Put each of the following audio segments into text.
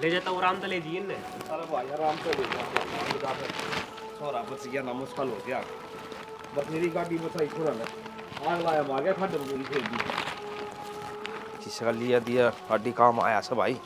ले जाता हूँ आराम से ले जी ने। अरे भाई आराम से ले जा छोरा बच गया ना, मुश्किल हो गया। बस मेरी गाड़ी बचाई छोरा ने, आग लाया मार गया खड्डे में पूरी फेंक दी। किसी का लिया दिया गाड़ी काम आया सब भाई।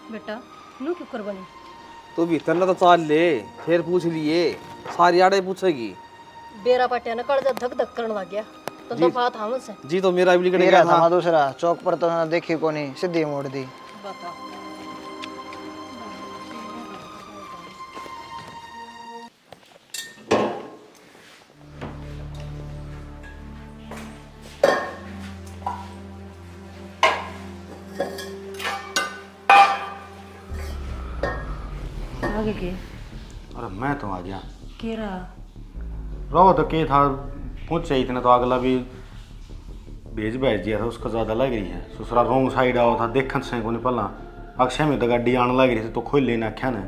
बेटा नू क्यों कर बनी? तू भीतर ना तो चाल ले, फिर पूछ लिए सारी आड़े पूछेगी। बेरा पटिया ने कड़ धक धक करने लग गया तो बात हमसे जी तो मेरा भी मेरा था दूसरा चौक पर तो देखी को नहीं, सीधी मोड़ दी। बता। आगे के? अरे मैं तो आ गया। के रहा? रहो तो के था पूछे इतने तो अगला भी भेज दिया था, उसका ज़्यादा लग रही है। दूसरा रोंग साइड आओ था देखन से को नहीं पला अक्षय में तो गाड़ी आने लग रही थी तो खोल लेना क्या ने।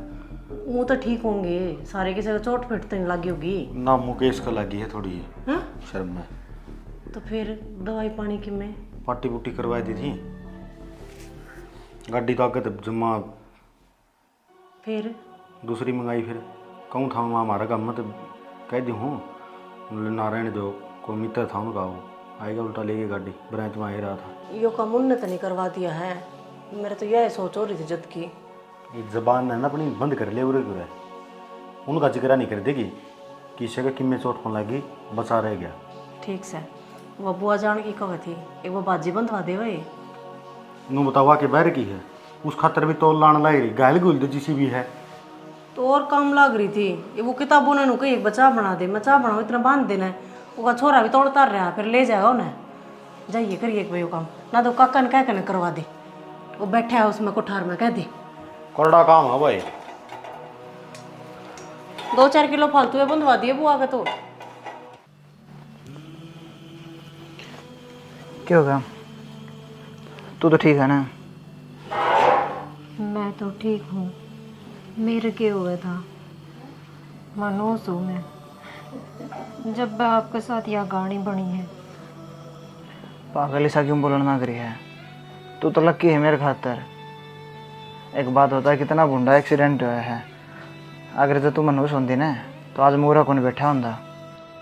वो तो ठीक होंगे सारे, किसी को चोट फिट तो नहीं लगी होगी ना। मुकेश को लगी है थोड़ी हाँ? शर्म में। तो फिर दवाई पानी की में पट्टी पुट्टी करवाई दी थी। गाड़ी तो आगे तो जमा फिर दूसरी मंगाई। फिर कहूँ था वहाँ हमारा काम तो कह दी हूँ नारायण जो कोई मित्र था उनका, वो आएगा उल्टा लेके गाड़ी ब्रांच में आ ही रहा था। यो काम उन्नत नहीं करवा दिया है। मेरे तो यह सोच हो रही थी जब की ये जबान है ना अपनी बंद कर ले उरे उरे, उनका जिक्र नहीं कर देगी किसी का किम्मे चोट पन लगी बचा रह गया। ठीक से वो बुआ जान की कह थी एक वो बाजी बंधवा दे भाई नू बतावा के बहर की है उस खातर भी तोल लाने लग रही घायल गुल जिसी भी है तो और काम लग रही थी। ये वो किताबों ने कही एक बच्चा बना दे, मचा बनाओ इतना बांध देना। वो छोरा भी तोड़ता रहा फिर ले जाएगा उन्हें। जाइए करिए एक भाई वो काम ना तो काका ने कह के करवा दे। वो बैठा है उसमें कोठार में कह दे करड़ा काम है भाई। 2-4 किलो फालतू है बंधवा दिए बुआ का तो। क्या होगा? तू तो ठीक है ना? मैं तो ठीक हूँ। मेरे क्या हुआ था? मनोज हूँ मैं। जब मैं आपके साथ यह गाड़ी बनी है। पागल ऐसा क्यों बोलना ना करी है? तू तो लक्की है मेरे खातर। एक बात होता है कितना भुंडा एक्सीडेंट हुआ है। अगर तो तू मनोज होती ना तो आज मोरा कौन बैठा होंदा।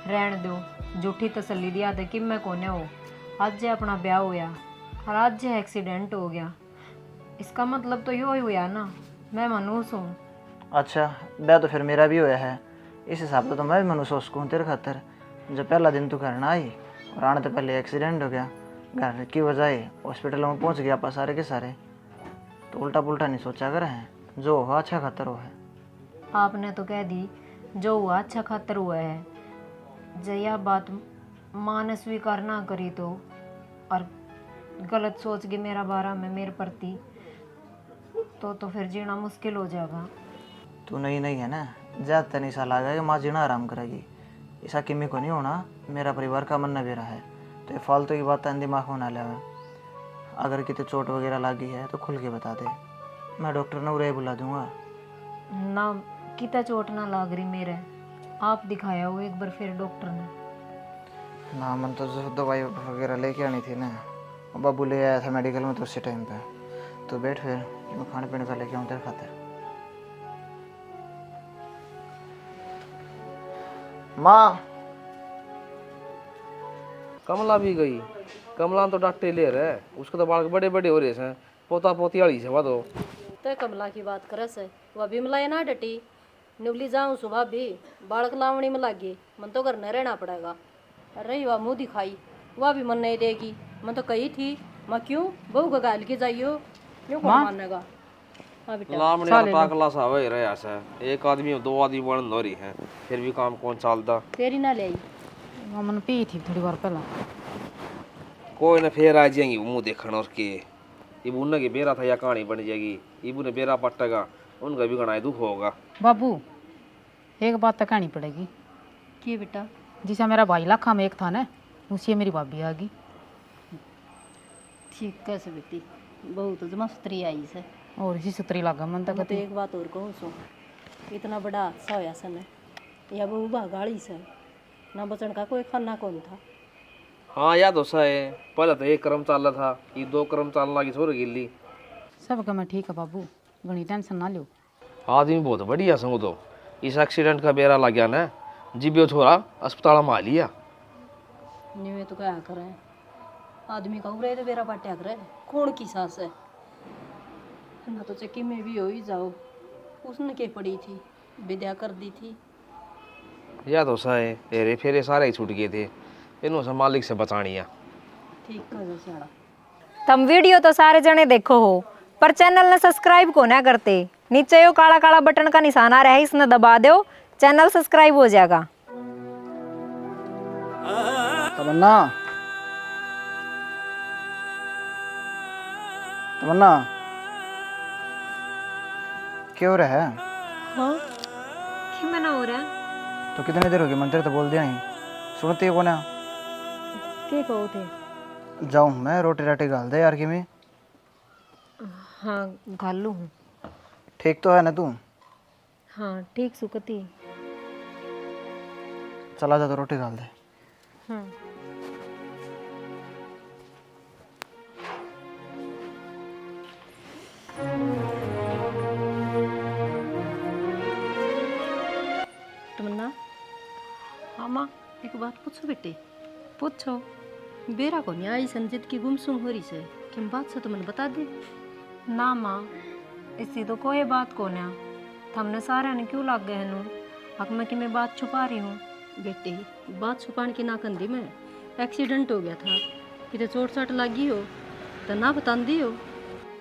रहने दो, झूठी तसल्ली दिया था कि मैं कोने हो। आज जे अपना ब्याह होया और आज जे एक्सीडेंट हो गया, इसका मतलब तो यो ही हुआ ना मैं मनोज हूँ। अच्छा ब्याह तो फिर मेरा भी हुआ है, इस हिसाब से तो मैं भी मनोज सोचता हूँ तेरे खातर। जब पहला दिन तू घर ना आई और आने तो पहले एक्सीडेंट हो गया, घर की वजह हॉस्पिटल में पहुँच गया आपा सारे के सारे। तो उल्टा पुल्टा नहीं सोचा कर है, जो हुआ अच्छा खातर हुआ है। आपने तो कह दी जो हुआ अच्छा खातर हुआ है। जया बात माँ ने स्वीकार ना करी तो और गलत सोच के मेरा बारा में मेरे प्रति तो फिर जीना मुश्किल हो जाएगा। तू नहीं है ना, ज़्यादा नहीं साल आ गया कि माँ जीना आराम करेगी। ऐसा किमी को नहीं होना, मेरा परिवार का मन भी रहा है। तो ये फालतू की बात दिमाग में ना ले। अगर कितने चोट वगैरह लगी है तो खुल के बता दे, मैं डॉक्टर ने उरे बुला दूंगा। ना कितना चोट ना लाग रही मेरे, आप दिखाया हो एक बार फिर डॉक्टर ने। ना मन तो जो दवाई वगैरह लेके आनी थी ना, बाबू ले आया था मेडिकल में तो उसी टाइम पे। तो बैठ फिर, मैं खाने पीने का लेके आऊँ तेरे खातिर। माँ कमला भी गई। कमला तो डांटे ले रहे, उसके तो बाल बड़े बड़े हो रहे हैं। पोता पोती वाली से दो तो कमला की बात करे से वह भी मलाई ना डटी। निवली जाऊँ सुबह भी बालक लावणी में लगी, मन तो घर न रहना पड़ेगा। अरे वह मुँह दिखाई वह भी मन नहीं देगी। मैं तो कही थी मैं क्यों बहू का गाल के जाइयो क्यों कौन मानेगा। हाँ बेटा लामड़ी का टाकला सा वही रहा है। एक आदमी दो आदमी बन हो रही है फिर भी काम कौन चलता। तेरी ना ले आई मन पी थी थोड़ी बार पहला। कोई ना फिर आ जाएंगी मुँह देखण और के इबू ने के बेरा था या कहानी बन जाएगी। इबू ने बेरा पटेगा उनका भी गणाए दुख होगा। बाबू एक बात तो कहनी पड़ेगी। कि बेटा जिसे मेरा भाई लाखा में एक था ना, उसी मेरी भाभी आ गई। ठीक कैसे बेटी बहुत जमस्तरी आई से। और इसी सुतरी लागा मन मैं तक तो एक बात और कहूँ सो, इतना बड़ा हादसा होया सन या बहु गाड़ी से ना बचन का कोई खाना कौन था। हाँ याद होसा है, पहले तो एक क्रम चाल रहा था, ये 2 क्रम चालने लगी छोड़ गिल्ली। सब का मैं ठीक है बाबू, घनी टेंशन ना लो। आदमी बहुत बढ़िया संग तो, इस एक्सीडेंट का बेरा लग गया ना, जीबियो छोरा अस्पताल में आ लिया। निवे तो क्या करें, आदमी का उरे तो बेरा पाट्या करे, कौन की सांस है ना। तो चक्की में भी हो ही जाओ, उसने के पड़ी थी, विद्या कर दी थी। याद होसा है, हेरे फेरे सारे ही छूट गए थे, इन्हों से मालिक से बचानिया। ठीक कर सियाड़ा। तुम वीडियो तो सारे जने देखो हो, पर चैनल ने सब्सक्राइब को ना करते। नीचे यो काला काला बटन का निशान आ रहा है, इसने दबा दो, चैनल सब्सक्राइब हो जाएगा। तमन्ना, तमन्ना क्या हो रहा है? हाँ क्यों मना हो रहा है? तो कितनी देर होगी, मंदिर तो बोल दिया नहीं, सुनती है कौन है? क्या कहो थे? जाऊँ मैं, रोटी राटी गाल दे यार कि मैं। हाँ घालू हूँ। ठीक तो है ना तू? हाँ ठीक सुकती। चला जा तो रोटी गाल दे। हाँ तमन्ना, हाँ माँ एक बात पूछो बेटे, पूछो। बेरा को न्याय संजित की गुमसुम हो रही से, किम बात से तुमने बता दे। ना माँ, इससे तो कोई बात को ना, हमने सारे ने क्यों लग गए नू, हक में कि मैं बात छुपा रही हूँ। बेटे बात छुपाने की ना कंदी में, एक्सीडेंट हो गया था, कितने चोट साट लगी हो तो ना बता दी हो,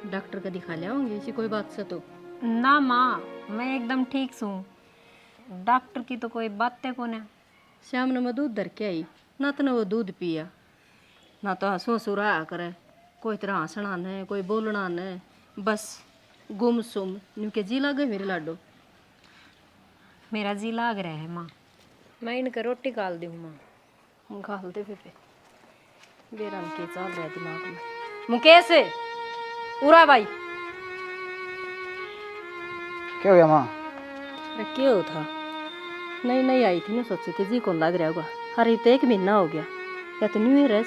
डॉक्टर का दिखा लिया होंगे इसी कोई बात से तो। ना माँ, मैं एकदम ठीक हूँ, डॉक्टर की तो कोई बातें को ना। शाम ने मैं दूध धर के आई, ना तो वो दूध पिया, ना तो हंसू सुरा करे, कोई तरह हंसना न कोई बोलना न, बस गुमसुम निके जी लगे मेरे लाडो। मेरा जी लाग रहा है माँ, मैं इनका रोटी गाल दी हूँ माँ। गाल दे पे बेरा में के चल रहा दिमाग में। मुकेश उरा भाई, क्या हो गया माँ? अरे क्या हो था, नहीं नहीं आई थी ना, सोची थी जी कौन लग रहा होगा, अरे तो 1 महीना हो गया या तो न्यू ईयर है।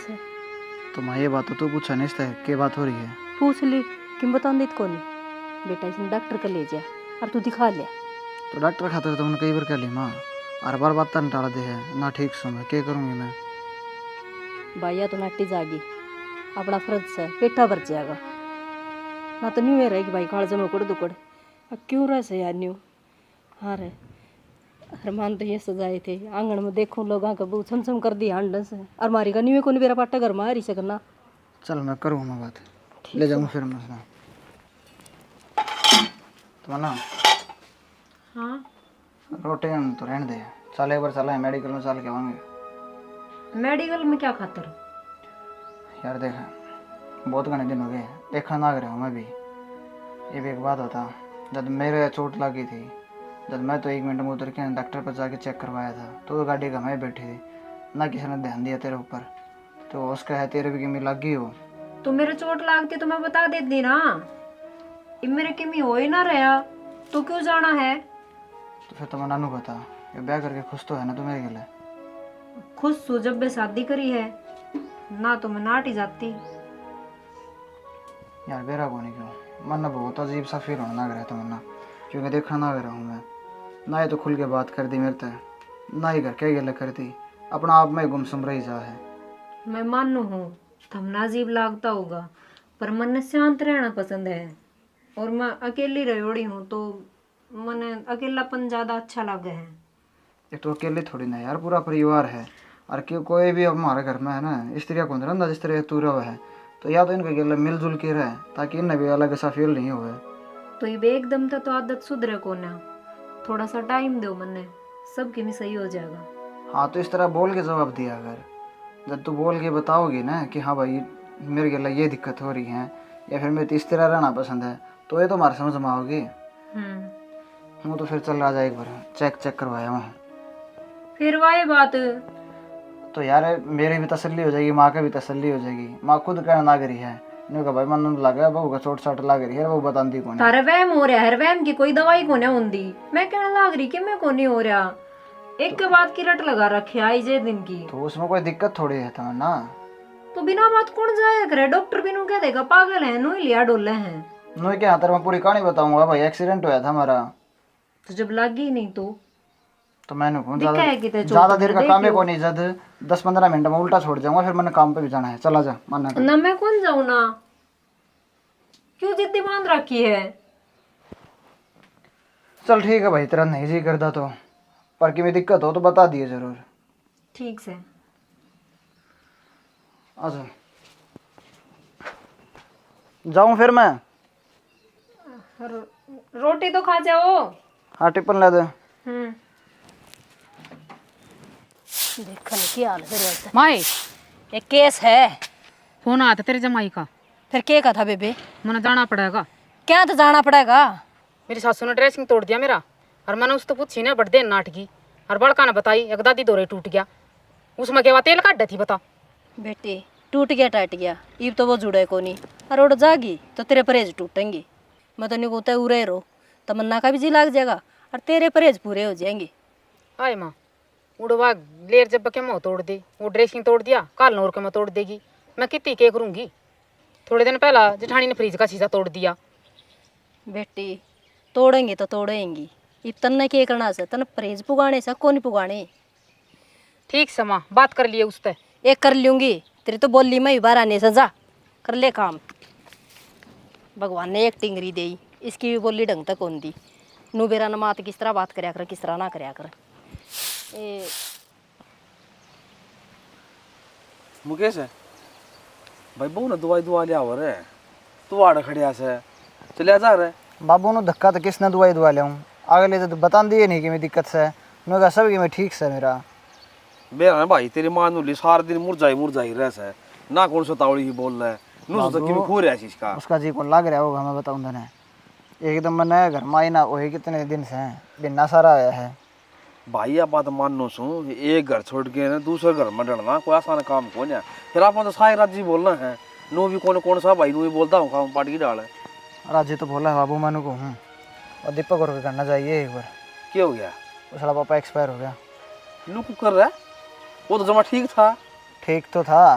तो माँ ये बात तो तू पूछा नहीं था, क्या बात हो रही है? पूछ ली कि बता दी को नहीं, बेटा इसने डॉक्टर का ले जा और तू दिखा लिया। तो डॉक्टर खातर तुमने कई बार कह ली माँ, हर बार बात तो टाल दे है ना, ठीक सो मैं क्या करूँगी मैं? भैया तो नट्टी जागी, अपना फर्ज से पेटा भर जाएगा, ना तो न्यू ईयर है कि भाई काल जमे उकड़ दुकड़, अब क्यों रह से यार न्यू। हाँ रे अरमान तो ये सजाए थे, आंगन में देखूं लोगों का बू छम छम कर दी हांडन से, और मारी का न्यू को नहीं बेरा पाटा घर में आ रही से करना। चल मैं करूँ मैं बात, ले जाऊँगा फिर मैं सुना। तमन्ना हाँ रोटी हम तो रहने दे, चल एक बार चला है मेडिकल में, चल के आएंगे। मेडिकल में क्या खातर? यार देख बहुत घने दिन हो गए देखा ना कर रहा हूँ मैं भी। ये भी एक बात होता, जब मेरे चोट लगी थी, जब मैं तो 1 मिनट में उतर के डॉक्टर पर जाके चेक करवाया था, तो गाड़ी का मैं बैठी थी ना, किसी ने ध्यान दिया तेरे ऊपर, तो उसका है तेरे भी किमी लग गई हो। तो मेरे चोट लागती तो मैं बता देती ना, ये मेरे किमी हो ही ना रहा तो क्यों जाना है? तो फिर तुम्हें नानू बता, ये ब्याह करके खुश तो है ना तू मेरे के लिए? खुश हूँ, जब मैं शादी करी है ना तो मैं नाट ही जाती। यार बेरा को नहीं क्यों, मन ना बहुत अजीब सा फील होना लग रहा है तमन्ना, क्योंकि देखा ना कर रहा हूँ मैं, ना ही तो खुल के बात कर दी मेरे से, ना ही घर के गले करती, अपना आप में गुमसुम रही जा है। मैं मानू हूँ थमना अजीब लागता होगा, पर मन ने शांत रहना पसंद है, और मैं अकेली रहोड़ी हूँ तो मन अकेलापन ज़्यादा अच्छा लगे है। ये तो अकेले थोड़ी ना यार, पूरा परिवार है, और क्यों कोई भी अब हमारे घर में है ना, स्त्रियाँ कौन रहना जिस तरह तू रहो है, तो या तो इनके गले मिलजुल के रहे ताकि इन्हें भी अलग सा फील नहीं हो। तो ये एकदम तो आदत सुधरे को ना, थोड़ा सा टाइम दो, मन सब की भी सही हो जाएगा। हाँ तो इस तरह बोल के जवाब दिया अगर, जब तू बोल के बताओगी ना कि हाँ भाई मेरे गले ये दिक्कत हो रही है, या फिर मेरे इस तरह रहना पसंद है, तो ये तो हमारे समझ में आओगी। वो तो फिर चल आ जाए, एक बार चेक करवाया मैं, फिर वही बात। तो यार मेरी भी तसल्ली हो जाएगी, माँ की भी तसल्ली हो जाएगी। माँ खुद कहना ना करी है न्यू का भाई मन लगा बहू का चोट साट लग रही है वो बताती कौन है। तारे वहम हो रहा है, वहम की कोई दवाई कोने होंदी। मैं कहने लाग रही कि मैं कोनी हो रहा, एक के बाद की रट लगा रखे आई जे दिन की। तो उसमें कोई दिक्कत थोड़ी है तमन्ना। तो बिना बात कौन जाया करे, डॉक्टर भी नु कह देगा पागल है, नु ही लिया डोले हैं। नो के हाथ में पूरी कहानी बताऊंगा भाई, एक्सीडेंट हुआ था हमारा। तो जब लगी ही नहीं तो मैंने कौन दिक्कत है कि ते चोट ज्यादा देर का देख काम है लो। को नहीं, जद 10-15 मिनट में उल्टा छोड़ जाऊंगा, फिर मैंने काम पे भी जाना है। चला जा मानना कर। ना मैं कौन जाऊं ना, क्यों जिद्दी बांध रखी है। चल ठीक है भाई, तेरा नहीं जी करता तो, पर कि में दिक्कत हो तो बता दिए जरूर। ठीक से अच्छा जाऊं फिर मैं। रोटी तो खा जाओ। हाँ टिफिन ला दे। देखने की हाल फिर वैसे माए एक केस है। फोन आया था तेरे जमाई का, फिर क्या कहा था बेबे? मैंने जाना पड़ेगा। क्या तो जाना पड़ेगा। मेरी सासू ने ड्रेसिंग तोड़ दिया मेरा, और मैंने उसको पूछी ना बड़े नाटकी, और बड़का ने बताई एक दादी दौरे टूट गया, उसमें केवा तेल काट थी बता। बेटी टूट गया टट गया, इब तो वो जुड़े को नहीं, और उड़ जागी तो तेरे परहेज टूटेंगे। मैं तो नहीं कहता उरे रो, तमन्ना का भी जी लग जाएगा और तेरे परहेज पूरे हो जाएंगे। आए माँ उड़वा लेर जब के मुँह तोड़ दी, वो ड्रेसिंग तोड़ दिया, काल नौर के मैं तोड़ देगी, मैं कितनी के करूँगी। थोड़े दिन पहला जेठानी ने फ्रिज का शीशा तोड़ दिया। बेटी तोड़ेंगे तो तोड़ेंगी, इब तन्ने क्या करना से, तन परहेज पुगाने से को नहीं पुगाने। ठीक से माँ बात कर लिए उससे। एक कर लूँगी, तेरी तो बोली में ही बार आने से, जा कर ले काम। भगवान ने एक टिंगरी दी, इसकी भी बोली ढंग तक कौन दी। नू बेरा न मात किस तरह बात करया कर, किस तरह ना करया कर। ए मुकेश है भाई, बहु ना दवाई दुआ लिया हो रे, तू आड़ खड़िया से चलिया जा रे। बाबू ने धक्का तो किसने दवाई दुआ लिया हूँ, अगले तो बता दिए नहीं कि मेरी दिक्कत से। मैं कहा सब कि मैं ठीक से मेरा। मेरा ना भाई तेरी मां नुली सारा दिन मुरझाई रह से ना, कौन सा तावड़ी ही बोल रहा है नु तो कि मैं खो रहा चीज का। उसका जी कौन लग रहा होगा मैं बताऊँ तने। एकदम मैं नया घर माई ना वही कितने दिन से हैं, बिना सारा आया है। भाई आप बात मानो सू, एक घर छोड़ के ना दूसरे घर में डरना कोई आसान काम कौन है। फिर आप तो सारे राज्य बोलना है, नो भी कौन सा भाई नो भी बोलता हूँ काम पार्टी की डाल है। राजी तो बोला है बाबू मैनू को हूँ, और दीपक और करना चाहिए एक बार। क्या हो गया? वो साला पापा एक्सपायर हो गया। नु कुछ कर रहा है, वो तो जमा ठीक था। ठीक तो था,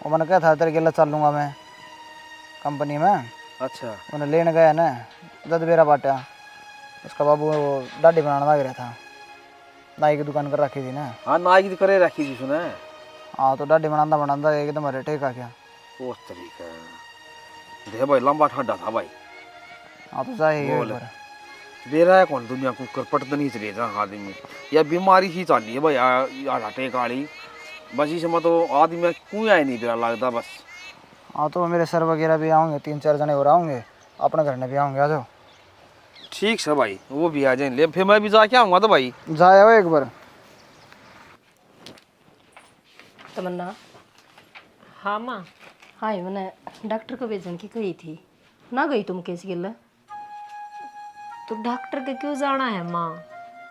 वो मैंने कहा था तेरे गिला चल लूँगा मैं कंपनी में। अच्छा उन्हें लेने गया ना, दद बेरा बाटा, उसका बाबू वो दाढ़ी बनाने लग रहा था, नाई की दुकान कर रखी थी ना। हाँ नाई की करे रखी थी सुने। हाँ तो दाढ़ी बनाता एकदम अरे ठीक आ गया। वो तरीका दे भाई, लंबा ठंडा था भाई। हाँ तो जाए बोल। बेरा है कौन दुनिया को करपट तो नहीं चले जा आदमी, या बीमारी ही चाली है भाई हटे काली बस, इसमें तो आदमी क्यों आए नहीं बेरा लगता बस। हाँ तो मेरे सर वगैरह भी आऊँगे, 3-4 जने और आऊँगे, अपने घर में भी आऊँगे। आ जाओ। ठीक है भाई, वो भी आ जाएंगे, फिर मैं भी जाके आऊँगा तो भाई। जाए हो एक बार। तमन्ना हाँ माँ। हाँ मैंने डॉक्टर को भेजने की कही थी, ना गई तुम कैसी गिल्ला। तो डॉक्टर के क्यों जाना है माँ,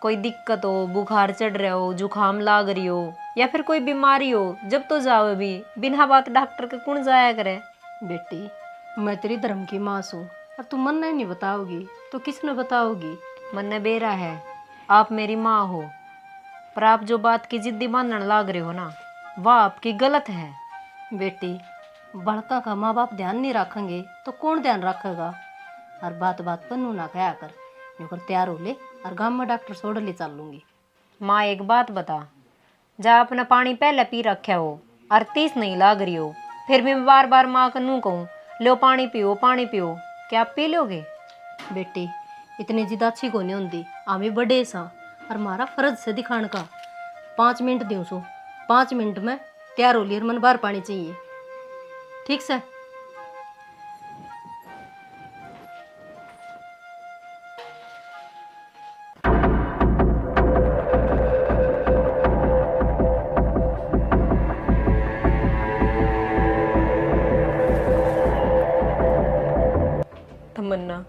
कोई दिक्कत हो, बुखार चढ़ रहा हो, जुकाम लाग रही हो, या फिर कोई बीमारी हो, जब तो जाओ। अभी बिना बात डॉक्टर के कौन जाया करे। बेटी मैं तेरी धर्म की माँ हूँ, और तुम मन नहीं बताओगी तो किसने बताओगी। मन बेरा है, आप मेरी माँ हो, पर आप जो बात की जिद्दी बांधने लाग रहे हो ना, वह आपकी गलत है। बेटी बड़का का माँ बाप ध्यान नहीं रखेंगे तो कौन ध्यान रखेगा। हर बात बात पर नू ना कहा कर, यूँ कर तैयार हो ले और गाँव में डॉक्टर छोड़ ले चल लूँगी। माँ एक बात बता, जा अपना पानी पहले पी रखा हो और 30 नहीं लाग रही हो, फिर भी मैं बार बार माँ को नू कहूँ लो पानी पियो, क्या आप पी लोगे? बेटी इतनी जिद अच्छी को नहीं होती, हमें बड़े सा और हमारा फर्ज से दिखाने का। 5 मिनट दूँ सो, 5 मिनट में तैयार हो लिया, मन बाहर पानी चाहिए, ठीक से। तमन्ना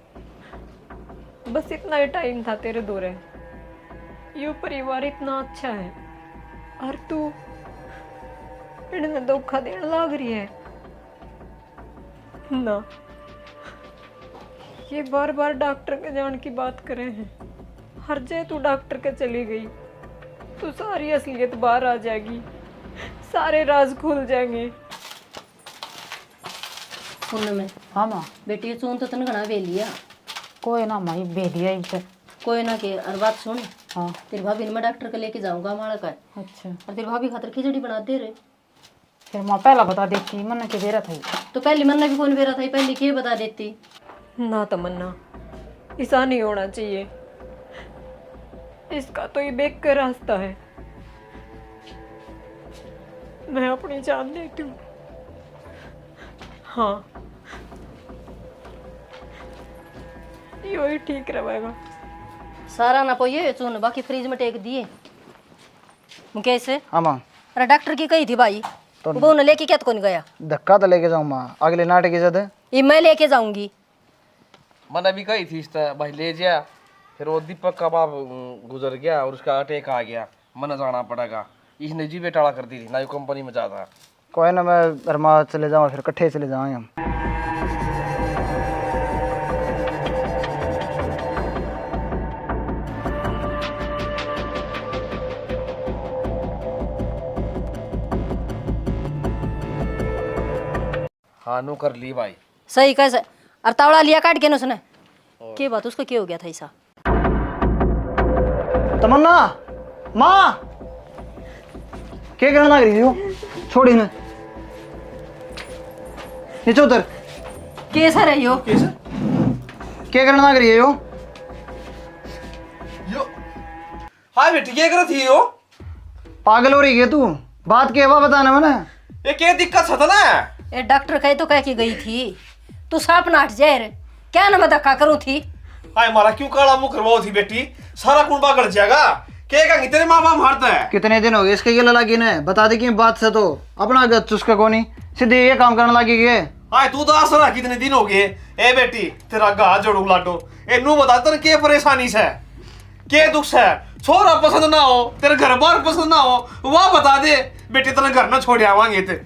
बस इतना ही टाइम था तेरे दौरे, ये परिवार इतना अच्छा है और तू इन्हें धोखा देने लग रही है। ना, ये बार बार डॉक्टर के जान की बात करे हैं। हर जगह तू डॉक्टर के चली गई तो सारी असलियत बाहर आ जाएगी, सारे राज खुल जाएंगे। सुन में हाँ माँ, बेटी चून तो तन घना वे लिया कोई ना माई भेदिया ही फिर। कोई ना के। और बात सुन, हाँ तेरी भाभी ने मैं डॉक्टर के लेके जाऊंगा माड़ा का, अच्छा, और तेरी भाभी खातर खिचड़ी बना दे रहे। फिर माँ पहला बता देती, मन के दे रहा था। तो पहली मन्ना भी कौन बेरा था, पहले के बता देती। ना तमन्ना, ऐसा नहीं होना चाहिए। इसका तो ये बेक का रास्ता है। मैं अपनी जान देती हूँ। हाँ, यो ही ठीक रहेगा। सारा ना पोये चून, बाकी फ्रिज में टेक दिए। कैसे? हाँ माँ, अरे डॉक्टर की कही थी भाई, तो वो उन्हें लेके क्या तो कौन गया? धक्का तो लेके जाऊँ माँ, अगले नाटक की जद ये मैं लेके जाऊंगी। मैंने भी कही थी इस तरह भाई ले जा, फिर वो दीपक का बाप गुजर गया और उसका अटैक आ गया, मन जाना पड़ेगा। इसने जी बेटाड़ा कर दी थी ना, ये कंपनी में जाता। कोई ना, मैं अरमा चले जाऊँ, फिर इकट्ठे चले जाएंगे हम। हाँ नो कर ली भाई। सही कैसे? और तावड़ा लिया काट के ना उसने। क्या बात, उसको क्या हो गया था ऐसा? तमन्ना, माँ, क्या करना लग रही हो? छोड़ी ना, नीचे उतर। कैसा रही हो? क्या करना लग रही हो? हाँ बेटी क्या कर थी यो? पागल हो रही है तू? बात क्या है बताना मैंने। ये क्या दिक्कत था ना? ये डॉक्टर कहे तो कह के गई थी, तू सांप ना हट जाए रे। क्या ना मैं धक्का करूँ थी? हाय मारा क्यों काला मुंह करवाओ थी बेटी? सारा कुंडा गड़ जाएगा। क्या कहेंगे तेरे माँ बाप मारता है? कितने दिन हो गए इसके ये लगी ने? बता दे कि बात से तो अपना गत चुस्का कोनी सीधे ये काम करने लगी गए। हाय तू तो आसरा कितने दिन हो गए? ए बेटी तेरा गा जोड़ू लाडो, ए नू बता तेरे क्या परेशानी से, क्या दुख है? छोरा पसंद ना हो, तेरे घर बार पसंद ना हो, वह बता दे बेटी, तेरे घर ना छोड़ आवांगे ते।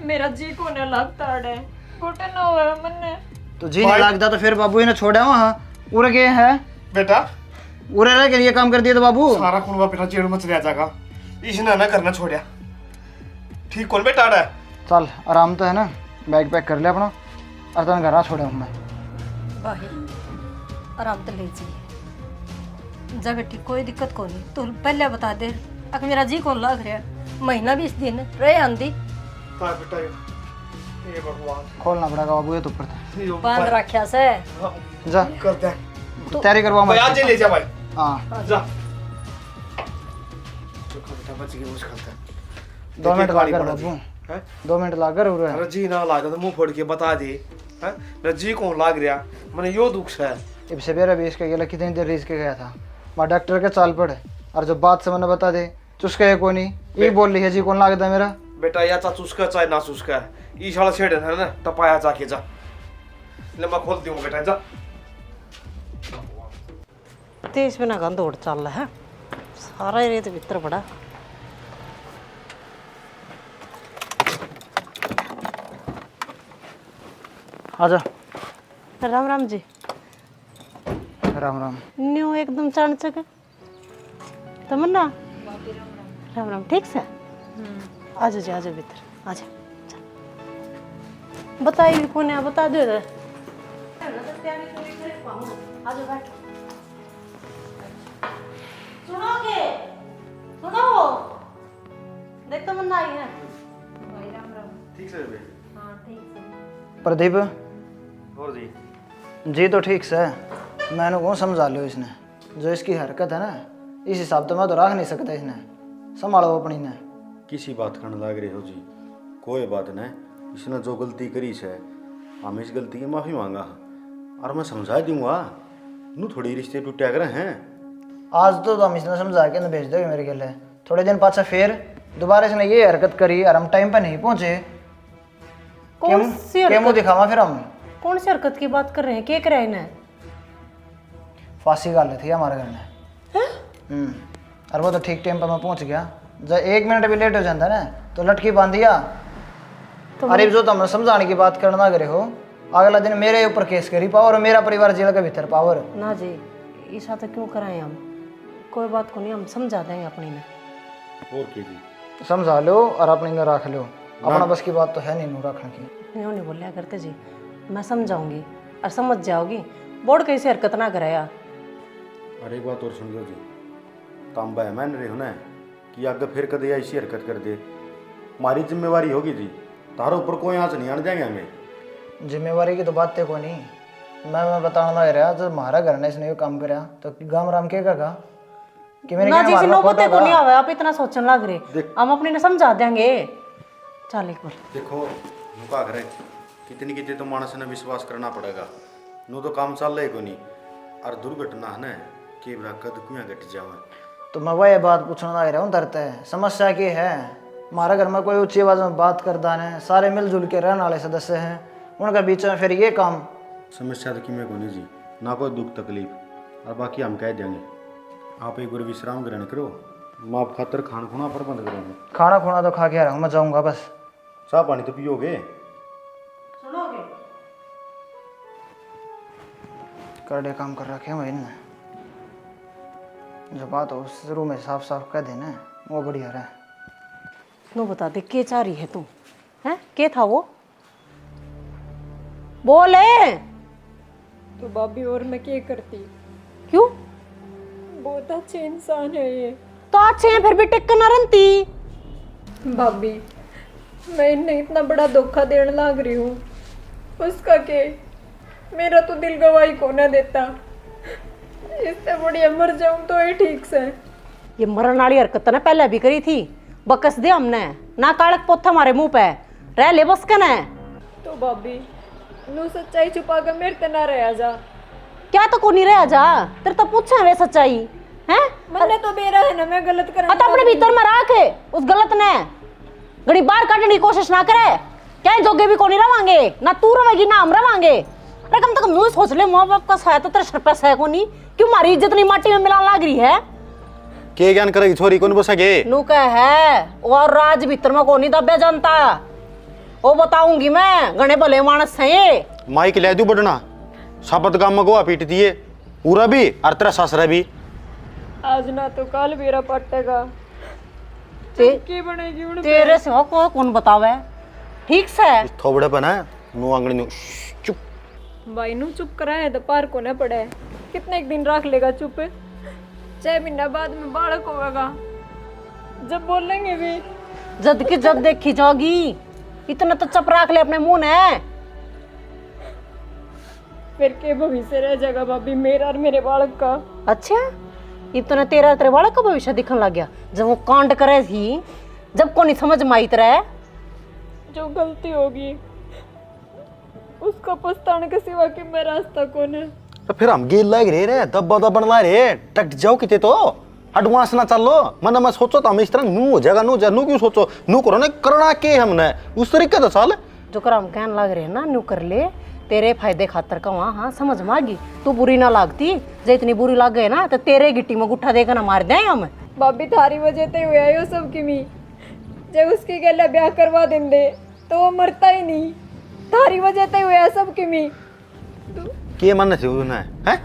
मेरा जी को न लगता है, घुटन ना हुआ मन्ने। तो जी नहीं लगता तो फिर बाबू ने छोड़ा वहाँ उरे के है बेटा, उरे रह के लिए काम कर दिया तो बाबू सारा कुंडा बेटा जेड़ मच रहा जाएगा, इसने ना करना छोड़ा। ठीक कौन बेटा है? चल आराम तो है ना, बैग पैक कर ले अपना और तन घर आ छोड़ा हूँ मैं। भाई आराम तो ले जी जा बेटी, कोई दिक्कत को नहीं। तू पहले बता दे, अगर मेरा जी कौन लग रहा, महीना 20 दिन रहे आंधी बेटा ये भगवान खोलना पड़ेगा बाबू ये तो ऊपर था। बांध रखा से। जा करते हैं तैयारी करवा भाई, आज ले जा भाई। हाँ जा बेटा बच गए मुझ खाते 2 मिनट लाकर बाबू, हैं? 2 मिनट लाकर उरे। अरे जी ना लागा तो मुंह फोड़ के बता दे, हैं? मेरा जी कौन लाग रहा, मैंने यो दुख है। अब से बेरा बीस के गया कितनी देर रीस के गया था, मैं डॉक्टर के चाल पड़े और जो बात से मैंने बता दे चुस्का है कोई नहीं, ये बोल रही है जी कौन लागता है मेरा। बेटा या चा चुस्का चाहे ना चुस्का है, ई शाला छेड़ है ना टपाया जाके जा, ले मैं खोल दूंगा बेटा जा। तेज बिना गंद उड़ चल रहा है, सारा ही रेत भीतर पड़ा। आजा। राम राम जी। राम राम। न्यू एकदम चाणचक तमन्ना। राम राम, ठीक से? आजा जी, आजा भीतर आजा। बताइए कौन है, बता दो। आजो बैठ। सुनोगे? सुनो। देख तमन्ना आई है। ठीक से बे। हाँ ठीक से। प्रदीप और जी तो ठीक से, मैंने कौन समझा लो इसने, जो इसकी हरकत है ना इस हिसाब तो मैं तो रख नहीं सकता, इसने संभालो अपनी ने। किसी बात करने लग रहे हो जी? कोई बात नहीं, इसने जो गलती करी है हम इस गलती की माफ़ी मांगा और मैं समझा दूंगा, नू थोड़ी रिश्ते टूटा कर हैं। आज तो हम इसने समझा के ना भेज दोगे मेरे के लिए, थोड़े दिन पाछा फिर दोबारा इसने ये हरकत करी और हम टाइम पे नहीं पहुंचे, कौन सी क्या मुँह दिखावा फिर हम? कौन सी हरकत की बात कर रहे हैं? क्या कराए इन्हें? फांसी गाल थी हमारे घर ने। और वो तो ठीक टाइम पर मैं पहुंच गया, जब 1 मिनट भी लेट हो जाता ना तो लटकी बांध दिया। अरे जो तुम समझाने की बात करना करे हो, अगला दिन मेरे ऊपर केस करी पाओ और मेरा परिवार जेल के भीतर पावर। ना जी, ऐसा तो क्यों कराएं हम? कोई बात को नहीं, हम समझा देंगे अपनी में। और की जी समझा लो और अपने में रख लो, अपना बस की बात तो है नहीं रखने की। यूँ नहीं बोलिया करते जी, मैं समझाऊंगी और समझ जाओगी। बोर्ड कैसे हरकत ना कराया। अरे एक बात और समझो जी, तांबा है मान रहे हो ना कि आगे फिर कदे ऐसी हरकत कर दे, हमारी जिम्मेवारी होगी जी, तारे ऊपर कोई आँच नहीं आने जाएंगे हमें। जिम्मेवारी की तो बात है कोई नहीं, मैं बताना लग रहा जब हमारा घर ने इसने ये काम कराया तो गांव राम के कहा कि मैंने ना क्या जी, मारना नौबत खोटा को नहीं था। आवे, आप इतना सोचने लग रहे। हम अपने ने समझा देंगे। चल एक बार देखो नुका करे कितनी कितनी तो मानस ने विश्वास करना पड़ेगा, नो तो काम चल रहा को नहीं, और दुर्घटना है ना कि कद कुआ घट जावे। तो मैं वही बात पूछना लग रहा हूँ डरते है, समस्या क्या है? हमारे घर में कोई ऊंची आवाज में बात करता है, सारे मिलजुल के रहने वाले सदस्य हैं, उनका बीच में फिर ये काम। समस्या तो किमें को नहीं जी, ना कोई दुख तकलीफ, और बाकी हम कह देंगे। आप एक बार विश्राम ग्रहण करो, हम आप खातर खाना खुना प्रबंध करेंगे। खाना खुना तो खा के आ रहा हूँ, मैं जाऊँगा बस। चाह पानी तो पियोगे? सुनोगे? करड़े काम कर रखे हैं इनने, जो बात हो शुरू में साफ साफ कह देना वो बढ़िया रहा। नो बता दे, के चाह रही है तू? हैं के था वो? बोले। तो भाभी और मैं क्या करती? क्यों? बहुत अच्छे इंसान है ये। तो अच्छे हैं फिर भी टिक न रही। भाभी मैं इन्हें इतना बड़ा धोखा देने लग रही हूँ, उसका के मेरा तो दिल गवाही को न देता, इससे बढ़िया मर जाऊं तो ही ठीक से। ये मरण वाली हरकत ना पहले भी करी थी, बकस दे हमने ना, कालक पोथा हमारे मुंह पे रह ले बस कन है। तो भाभी नू सच्चाई छुपा कर मेरे ते ना रह जा। क्या तो को नहीं रह जा, तेरे तो पूछा वे सच्चाई हैं? मैंने तो बेरा है ना, मैं गलत कर तो अपने भीतर में रख उस गलत ने घड़ी बाहर काटने की कोशिश ना करे। क्या जोगे भी को नहीं रवांगे, ना तू रवेगी ना हम रवांगे। अरे कम से कम नू सोच ले, माँ बाप का सहाय तो तेरे सर पे सह को नहीं, क्यों हमारी इज्जत नहीं माटी में मिलाने लग रही है? के ज्ञान करेगी छोरी कौन बसके? नू कह है और राज भीतर में को नहीं दबे जानता, वो बताऊंगी मैं। गणे भले मानस है ये। माइक ले दू बढ़ना, सापत गाम में गोवा पीट दिए पूरा भी और तेरा ससरा भी। आज ना तो कल बेरा पटेगा, की बनेगी उन तेरे सिवा को कौन बतावे? ठीक से थोबड़े पर है नो आंगड़ी नो चुप। भाई नू चुप कराए तो पार को न पड़े, कितने एक दिन रख लेगा चुप? 6 महीना बाद में बालक होगा, जब बोलेंगे भी जद की जद देखी जाओगी। इतना तो चप रख ले अपने मुंह ने, फिर के भविष्य रह जाएगा भाभी मेरा और मेरे बालक का। अच्छा इतना तेरा तेरे बालक का भविष्य दिखने लग गया जब वो कांड करे थी, जब को नहीं समझ में आई तरह। जो गलती होगी उसका पछताने के सिवा कि मैं रास्ता कौन है? तो फिर हम गेल लग रहे दब्बा दबन ला रे टक जाओ किते तो एडवांस ना चल लो मन में सोचो तो हम इस तरह नू हो जाएगा, नू क्यों सोचो, नू करो ना करना के हमने उस तरीके तो चल जो कर हम कहने लग रहे हैं ना, नू कर ले तेरे फायदे खातर का। वहाँ हाँ समझ में आ गई, तू बुरी ना लागती, जो इतनी बुरी लग गए ना तो तेरे गिट्टी में गुट्ठा देकर ना मार दें हम। भाभी थारी वजह ते हुआ है सब की मी, जब उसकी गले ब्याह करवा देंगे तो वो मरता ही नहीं, थारी वजह ते हुआ है सब की मी। के मन से उन्हें हैं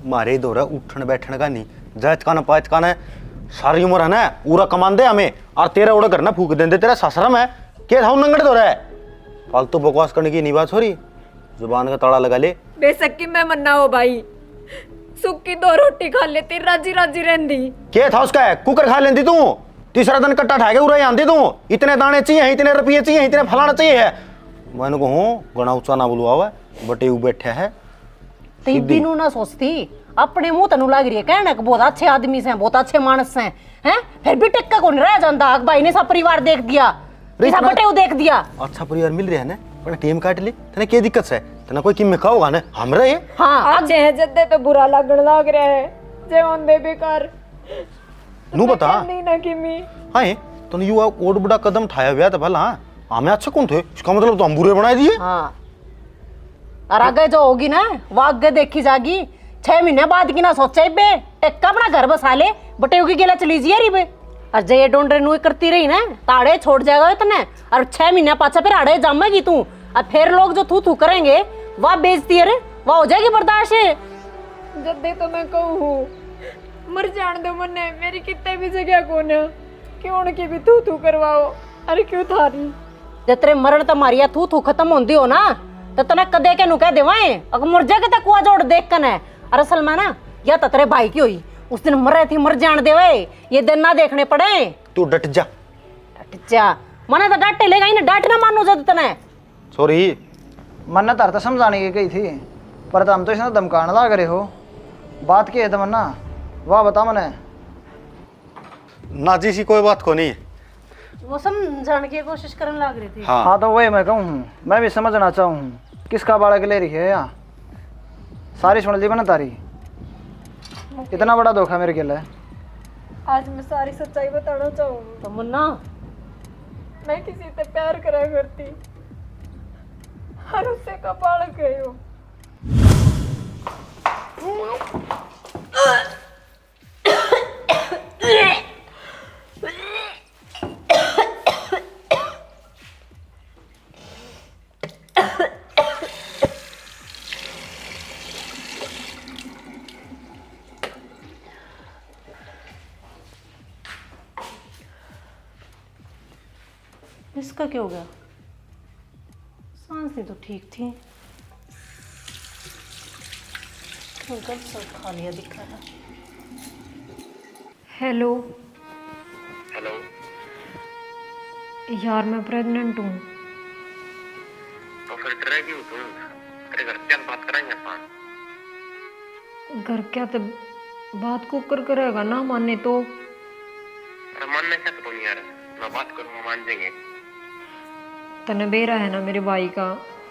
मारे दौरा उठन बैठने का नहीं, जाच का ना पाच का ना सारी उम्र है ना पूरा कमान दे हमें, और तेरा उड़ा करना फूक देंगे तेरा ससरा में के था नंगड़ दौरा है। फालतू बकवास करने की नहीं बात हो रही, जुबान का ताला लगा ले। बेशक की मैं मन्ना हो भाई, सुख की 2 रोटी खा लेती राजी राजी रहती। क्या था उसका है कुकर खा लेती तू, तीसरा दिन कट्टा ठा के उड़ा आंदी तू, इतने दाने चाहिए, इतने रुपये चाहिए, इतने फलाना चाहिए है। मैंने कहूँ गणा ऊंचा ना बुलवा हुआ बटे वो बैठे है। तो बिनू ना सोचती, अपने मुंह तनु लग रही है कहने को बहुत अच्छे आदमी से, बहुत अच्छे मानस हैं, हैं? फिर भी टिक्का को नहीं रह जाता, भाई ने सब परिवार देख दिया, बटे वो देख दिया। अच्छा परिवार मिल रहा है ना, पर टेम काट ले तेने क्या दिक्कत है, तेना कोई किम में खाओगा ना हम रहे। हाँ अच्छे हैं जद्दे पे बुरा लगन लग रहा है, जे होंदे बेकार नू बता ना किमी। हाँ तूने युवा कोड बड़ा कदम उठाया हुआ था भला, हमें अच्छा कौन थे, इसका मतलब तो हम बुरे बना दिए। हाँ और आगे जो होगी ना वो आगे देखी जागी, 6 महीने बाद की ना सोचा बे टेक्का अपना घर बसा ले, बटे की गेला चली जी री बे। और जे ये डोंडरे नुई करती रही ना ताड़े छोड़ जाएगा इतने, और 6 महीने पाछा फिर आड़े जमेगी तू, और फिर लोग जो थू थू करेंगे वह बेइज्जती है रे, वह हो जाएगी बर्दाश्त है। जब तो मैं कहूँ मर जान दो मन्ने, मेरी कितने भी जगह कौन है, क्यों उनकी भी तू तू करवाओ, अरे क्यों थारी। जब तेरे मरण तुम्हारी थू थू खत्म होती हो ना तो तने कदे के नु कह देवाए अगर मर जाएगा तो कुआ जोड़ देख कन है। और असल में ना या तो तेरे भाई की हुई उस दिन मर रही थी, मर जान देवे, ये दिन ना देखने पड़े। तू डट जा। डट जा मने तो डांटे लेगा ही ना, डांट ना मानो जब तने। सॉरी। मन ने तार तो समझाने की कही थी, पर तुम तो इसने धमकाने लग रहे हो। बात की है तमन्ना, वाह बता मने। ना जी सी कोई बात को नहीं। वो समझाने की कोशिश करने लग रही थी। हाँ हाँ तो वही मैं कहूँ, मैं भी समझना चाहूँ किसका बालक ले रही है या सारी सुन ली मैंने तारी। इतना बड़ा धोखा मेरे के लिए। आज मैं सारी सच्चाई बताना चाहूँगी। तो मुन्ना मैं किसी से प्यार करा करती और उससे कपाल गई हूँ। इसका क्या हो गया? सांसें तो ठीक थी, कल सब खा लिया दिख रहा। Hello hello. यार मैं प्रेग्नेंट हूँ। तो फिर डरेगी तू? तेरे घर क्या बात कराएंगे अपन? घर क्या तो बात को कर करेगा ना माने तो। अरे मानने क्या तो नहीं यार, मैं बात करूँगा मान जाएंगे। तने बेरा है ना मेरे भाई का,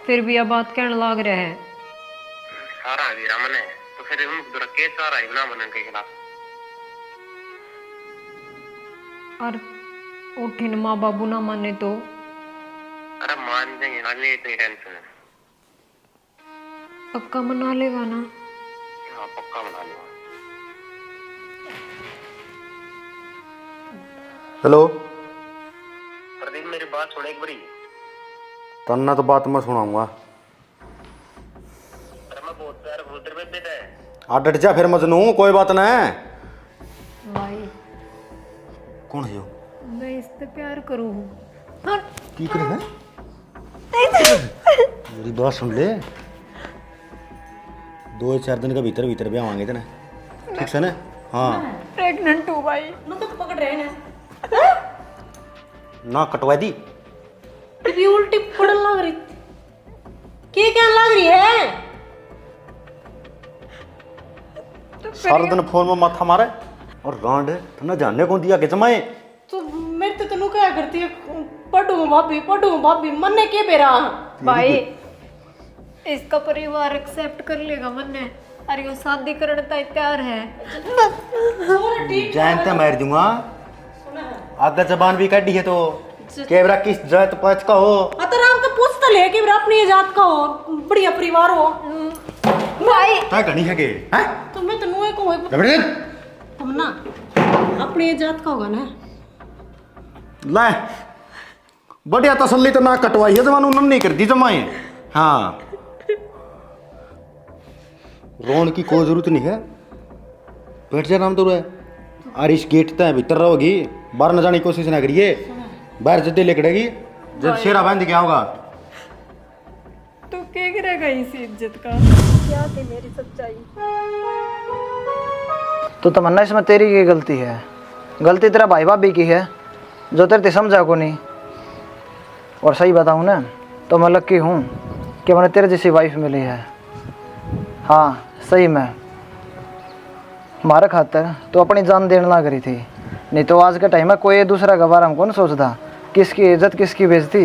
फिर भी यह बात कहने लग रहा है। सारा वीरा मने तो फिर हम दूर के सारा ही ना मनन के खिलाफ। और उठिन माँ बाबू ना माने तो। अरे मान जाएंगे ना, ले इतनी टेंशन है। पक्का मना लेगा ना? हाँ पक्का मना लूंगा। हेलो। प्रदीप मेरी बात सुन एक बारी। तन्ना तो बात मैं सुनाऊंगा। अरे मैं बहुत प्यार बोलते हुए देता है। आ डट जा फिर मजनू, कोई बात ना है। भाई कौन है यो? मैं इससे प्यार करूँ। की करे है? मेरी बात सुन ले, 2-4 दिन के भीतर भीतर ब्याह मांगे थे ना, ठीक से ना? हाँ प्रेग्नेंट हूँ भाई। नु तो पकड़ रहे हैं ना कटवा दी। ये उल्टी पड़न लग रही, क्या लग रही है? सारा दिन फोन में माथा मारे और गांड तो ना जानने कौन दिया के जमाए। तो मेरे तो तनु क्या करती है, पढ़ू भाभी मन ने के बेरा। भाई इसका परिवार एक्सेप्ट कर लेगा मन्ने, अरे वो शादी करने तक तैयार है। जानते मार दूंगा, आगे जबान भी काटी है तो केवरा किस जात पात का हो। अतराम का पूछता ले कि मेरा अपनी जात का हो, बढ़िया परिवार हो। भाई ता कनी है के हैं? तो मैं तनु एक हो जबरे तुम ना अपनी जात का होगा ना। ले बढ़िया तसल्ली तो ना कटवाई है जमानू नहीं करती जमाए। हाँ रोन की कोई जरूरत नहीं है, बैठ जा नाम तो है। और इस गेट तक भीतर रहोगी, बाहर न जाने की कोशिश ना करिए, बाहर जल्दी लेकड़ेगी जब शेरा बांध क्या होगा। तू क्या करेगा इस इज्जत का? क्या थी मेरी सच्चाई? तो तमन्ना इसमें तेरी की गलती है, गलती तेरा भाई भाभी की है जो तेरे समझा को नहीं। और सही बताऊँ ना तो मैं लकी हूँ कि मैंने तेरे जैसी वाइफ मिली है। हाँ सही में हमारे खातर तो अपनी जान देने लग रही थी, नहीं तो आज के टाइम में कोई दूसरा का बारे में कौन सोचता, किसकी इज्जत किसकी बेइज्जती।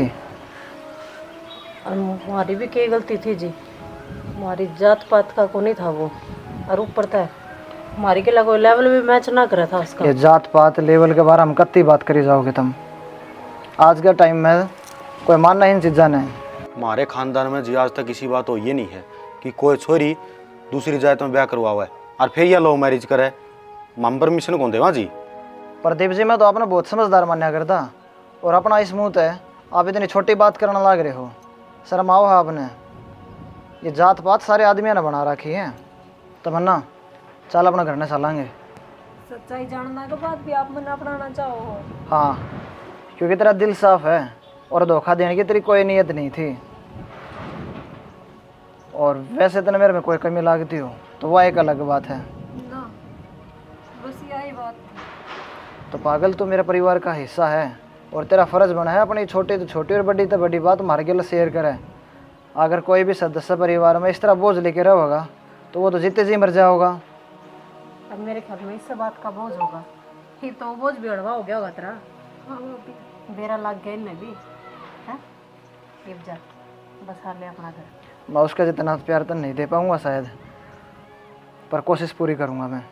हमारी भी क्या गलती थी जी, हमारी जात पात का को नहीं था वो, और ऊपर था हमारी के लगो लेवल भी मैच ना करा था उसका। ये जात पात लेवल के बारे में कत्ती बात करी जाओगे तुम, आज के टाइम में कोई मानना इन चीज़ा नहीं। हमारे खानदान में जी आज तक किसी बात हो ये नहीं है कि कोई छोरी दूसरी जात में ब्याह करवा हुआ है और फिर यह लव मैरिज करे। हम परमिशन कौन देवा जी? प्रदीप जी मैं तो अपना बहुत समझदार मान्या करता, और अपना इस मुंह है आप इतनी छोटी बात करने लग रहे हो। शर्म आओ आपने, ये जात पात सारे आदमियों ने बना रखी है। तमन्ना चल अपना घर ने चलेंगे। सच्चाई जानने के बाद भी आप मन अपनाना चाहो? हाँ, क्योंकि तेरा दिल साफ है और धोखा देने की तेरी कोई नीयत नहीं थी। और वैसे तो मेरे में कोई कमी लगती हो तो वह एक अलग बात है। ना, बस यही बात। तो पागल, तू मेरे परिवार का हिस्सा है और तेरा फर्ज बना है अपनी छोटी तो छोटी और बड़ी तो बड़ी बात हमारे के शेयर करे। अगर कोई भी सदस्य परिवार में इस तरह बोझ लेके रहेगा तो वो तो जीते जी मर जाओगा। अब मेरे ख्याल में इससे बात का बोझ होगा, फिर तो बोझ भी अड़वा हो गया होगा तेरा। हाँ भाभी। बेरा लग गया इनमें भी है। ये जा बस हाल ले अपना घर। मैं उसका जितना प्यार तो नहीं दे पाऊंगा शायद, पर कोशिश पूरी करूंगा मैं।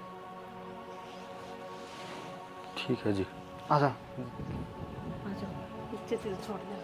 ठीक है जी। आजा। आ जाओ, इज्जत छोड़ दे।